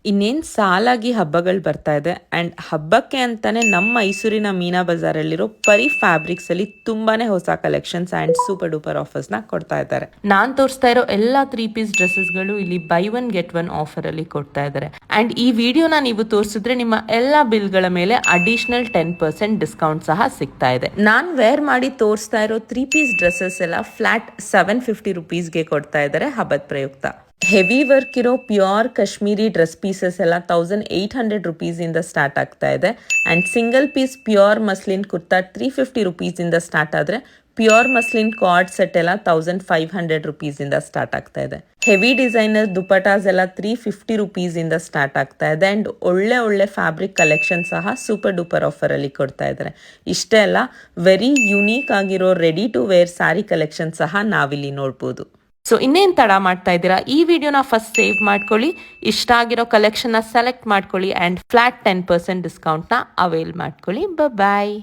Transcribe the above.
ಇನ್ನೇನು ಸಾಲಾಗಿ ಹಬ್ಬಗಳು ಬರ್ತಾ ಇದೆ ಆ್ಯಂಡ್ ಹಬ್ಬಕ್ಕೆ ಅಂತಾನೆ ನಮ್ಮ ಮೈಸೂರಿನ ಮೀನಾ ಬಜಾರಲ್ಲಿರೋ ಪರಿ ಫ್ಯಾಬ್ರಿಕ್ಸಲ್ಲಿ ತುಂಬಾನೇ ಹೊಸ ಕಲೆಕ್ಷನ್ಸ್ ಆ್ಯಂಡ್ ಸೂಪರ್ ಡೂಪರ್ ಆಫರ್ಸ್ನ ಕೊಡ್ತಾ ಇದ್ದಾರೆ. ನಾನು ತೋರಿಸ್ತಾ ಇರೋ ಎಲ್ಲ 3 ಪೀಸ್ ಡ್ರೆಸ್ಸಸ್ಗಳು ಇಲ್ಲಿ ಬೈ 1 get 1 ಆಫರಲ್ಲಿ ಕೊಡ್ತಾ ಇದ್ದಾರೆ. ಆ್ಯಂಡ್ ಈ ವಿಡಿಯೋನ ನೀವು ತೋರಿಸಿದ್ರೆ ನಿಮ್ಮ ಎಲ್ಲ ಬಿಲ್ಗಳ ಮೇಲೆ ಅಡಿಷನಲ್ 10% ಡಿಸ್ಕೌಂಟ್ ಸಹ ಸಿಗ್ತಾ ಇದೆ. ನಾನು ವೇರ್ ಮಾಡಿ ತೋರಿಸ್ತಾ ಇರೋ 3 ಪೀಸ್ ಡ್ರೆಸ್ಸಸ್ ಎಲ್ಲ ಫ್ಲಾಟ್ 750 ರುಪೀಸ್ಗೆ ಕೊಡ್ತಾ ಇದ್ದಾರೆ ಹಬ್ಬದ ಪ್ರಯುಕ್ತ. ಹೆವಿ ವರ್ಕ್ ಇರೋ ಪ್ಯೂರ್ ಕಾಶ್ಮೀರಿ ಡ್ರೆಸ್ ಪೀಸಸ್ ಎಲ್ಲ 1800 ರುಪೀಸಿಂದ ಸ್ಟಾರ್ಟ್ ಆಗ್ತಾ ಇದೆ and single piece pure muslin kurta 350 ರುಪೀಸಿಂದ ಸ್ಟಾರ್ಟ್ ಆದರೆ ಪ್ಯೂರ್ ಮಸ್ಲಿನ್ ಕಾರ್ಡ್ ಸೆಟ್ ಎಲ್ಲ 1500 ರುಪೀಸಿಂದ ಸ್ಟಾರ್ಟ್ ಆಗ್ತಾ ಇದೆ. ಹೆವಿ ಡಿಸೈನರ್ ದುಪಟಾಸ್ ಎಲ್ಲ 350 ರುಪೀಸಿಂದ ಸ್ಟಾರ್ಟ್ ಆಗ್ತಾ ಇದೆ ಆ್ಯಂಡ್ ಒಳ್ಳೆ ಫ್ಯಾಬ್ರಿಕ್ ಕಲೆಕ್ಷನ್ ಸಹ ಸೂಪರ್ ಡೂಪರ್ ಆಫರಲ್ಲಿ ಕೊಡ್ತಾ ಇದ್ದಾರೆ. ಇಷ್ಟೇ ಅಲ್ಲ, ವೆರಿ ಯುನೀಕ್ ಆಗಿರೋ ready to wear sari collection ಸಹ ನಾವಿಲ್ಲಿ ನೋಡ್ಬೋದು. ಸೊ ಇನ್ನೇನು ತಡ ಮಾಡ್ತಾ ಇದ್ದೀರಾ, ಈ ವಿಡಿಯೋನ ಫಸ್ಟ್ ಸೇವ್ ಮಾಡ್ಕೊಳ್ಳಿ, ಇಷ್ಟ ಆಗಿರೋ ಕಲೆಕ್ಷನ್ನ ಸೆಲೆಕ್ಟ್ ಮಾಡ್ಕೊಳ್ಳಿ ಆ್ಯಂಡ್ ಫ್ಲಾಟ್ 10% ಡಿಸ್ಕೌಂಟ್ನ ಅವೈಲ್ ಮಾಡ್ಕೊಳ್ಳಿ. ಬಾಯ್.